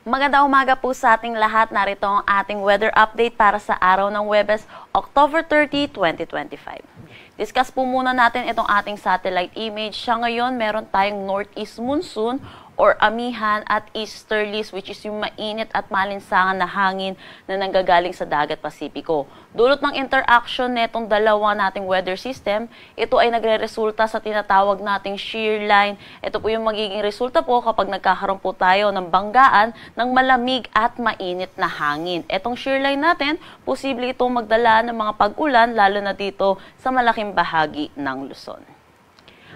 Magandang umaga po sa ating lahat. Narito ang ating weather update para sa araw ng Huwebes, October 30, 2025. Discuss po muna natin itong ating satellite image. Sa ngayon, meron tayong northeast monsoon or amihan at easterlies, which is yung mainit at malinsangan na hangin na nanggagaling sa dagat Pasipiko. Dulot ng interaction netong dalawa nating weather system, ito ay nagre-resulta sa tinatawag nating shear line. Ito po yung magiging resulta po kapag nagkakaroon po tayo ng banggaan ng malamig at mainit na hangin. Itong shear line natin, posible itong magdala ng mga pag-ulan, lalo na dito sa malaking bahagi ng Luzon.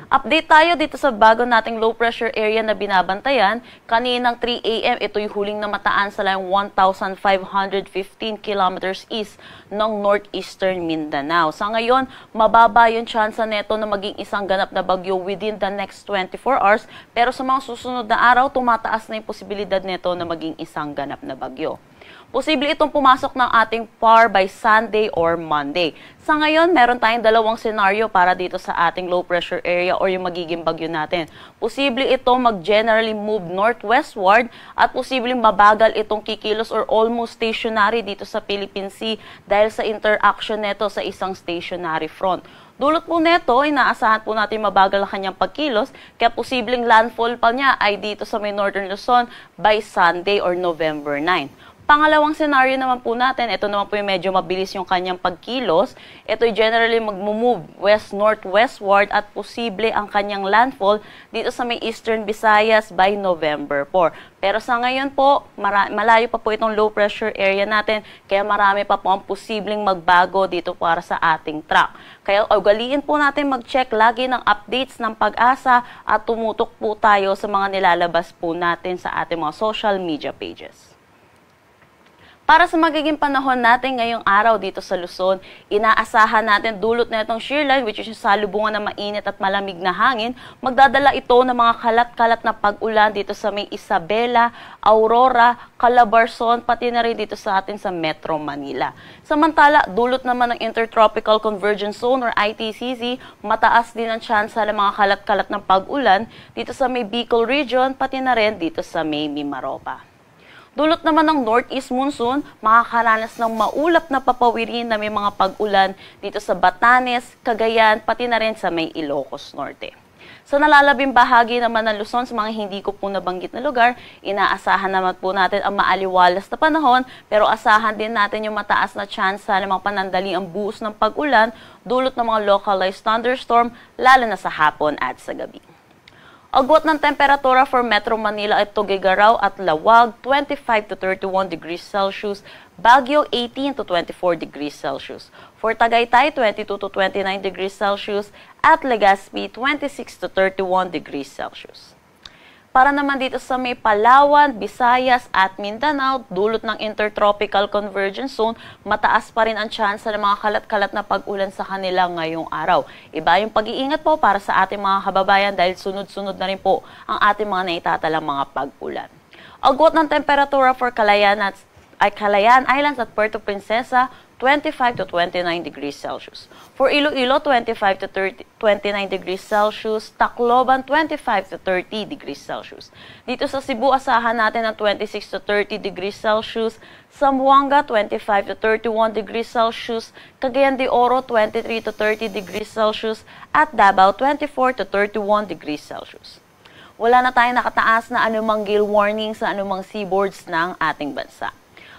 Update tayo dito sa bago nating low pressure area na binabantayan. Kaninang 3 a.m. ito yung huling namataan sa layong 1,515 kilometers east ng northeastern Mindanao. Sa ngayon, mababa yung tsansa neto na maging isang ganap na bagyo within the next 24 hours. Pero sa mga susunod na araw, tumataas na yung posibilidad neto na maging isang ganap na bagyo. Posible itong pumasok ng ating PAR by Sunday or Monday. Sa ngayon, meron tayong dalawang senaryo para dito sa ating low pressure area or yung magiging bagyo natin. Posible itong mag-generally move northwestward at posibleng mabagal itong kikilos or almost stationary dito sa Philippine Sea dahil sa interaction neto sa isang stationary front. Dulot po neto, inaasahan po natin mabagal ang kanyang pagkilos, kaya posibleng landfall pa niya ay dito sa may northern Luzon by Sunday or November 9. Pangalawang senaryo naman po natin, ito naman po yung medyo mabilis yung kanyang pagkilos. Ito ay generally mag-move west-northwestward at posible ang kanyang landfall dito sa may Eastern Visayas by November 4. Pero sa ngayon po, malayo pa po itong low pressure area natin, kaya marami pa po ang posibleng magbago dito para sa ating track. Kaya ugaliin po natin mag-check lagi ng updates ng Pag-asa at tumutok po tayo sa mga nilalabas po natin sa ating mga social media pages. Para sa magiging panahon natin ngayong araw dito sa Luzon, inaasahan natin dulot na itong shear line, which is yung salubungan ng mainit at malamig na hangin. Magdadala ito ng mga kalat-kalat na pag-ulan dito sa may Isabela, Aurora, Calabarzon, pati na rin dito sa atin sa Metro Manila. Samantala, dulot naman ng Intertropical Convergence Zone or ITCZ, mataas din ang tsansa ng mga kalat-kalat ng pag-ulan dito sa may Bicol Region, pati na rin dito sa may Mimaropa. Dulot naman ng northeast monsoon, makakaranas ng maulap na papawirin na may mga pag-ulan dito sa Batanes, Cagayan, pati na rin sa may Ilocos Norte. Sa nalalabing bahagi naman ng Luzon, sa mga hindi ko po nabanggit na lugar, inaasahan naman po natin ang maaliwalas na panahon, pero asahan din natin yung mataas na tsansa ng mga panandali ang buhos ng pag-ulan, dulot ng mga localized thunderstorm, lalo na sa hapon at sa gabi. Agwat ng temperatura for Metro Manila at Tuguegarao at Lawag, 25 to 31 degrees Celsius, Baguio, 18 to 24 degrees Celsius. For Tagaytay, 22 to 29 degrees Celsius, at Legazpi, 26 to 31 degrees Celsius. Para naman dito sa may Palawan, Visayas at Mindanao, dulot ng Intertropical Convergence Zone, mataas pa rin ang tsansa ng mga kalat-kalat na pag-ulan sa kanila ngayong araw. Iba yung pag-iingat po para sa ating mga kababayan dahil sunod-sunod na rin po ang ating mga naitatalang mga pag-ulan. Agwat ng temperatura for Calayan Islands at Puerto Princesa, 25 to 29 degrees Celsius. For Iloilo, 25 to 29 degrees Celsius. Tacloban, 25 to 30 degrees Celsius. Dito sa Cebu, asahan natin ng 26 to 30 degrees Celsius. Zamboanga, 25 to 31 degrees Celsius. Cagayan de Oro, 23 to 30 degrees Celsius. At Davao, 24 to 31 degrees Celsius. Wala na tayong nakataas na anumang gale warning sa anumang seaboards ng ating bansa.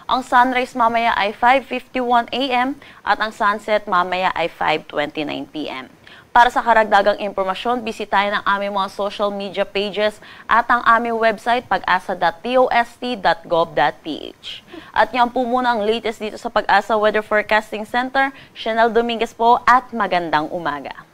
Ang sunrise mamaya ay 5:51 a.m. at ang sunset mamaya ay 5:29 p.m. Para sa karagdagang impormasyon, bisitahin ang aming mga social media pages at ang aming website pag-asa.tost.gov.ph. At yan po muna ang latest dito sa Pag-asa Weather Forecasting Center. Chanel Dominguez po at magandang umaga.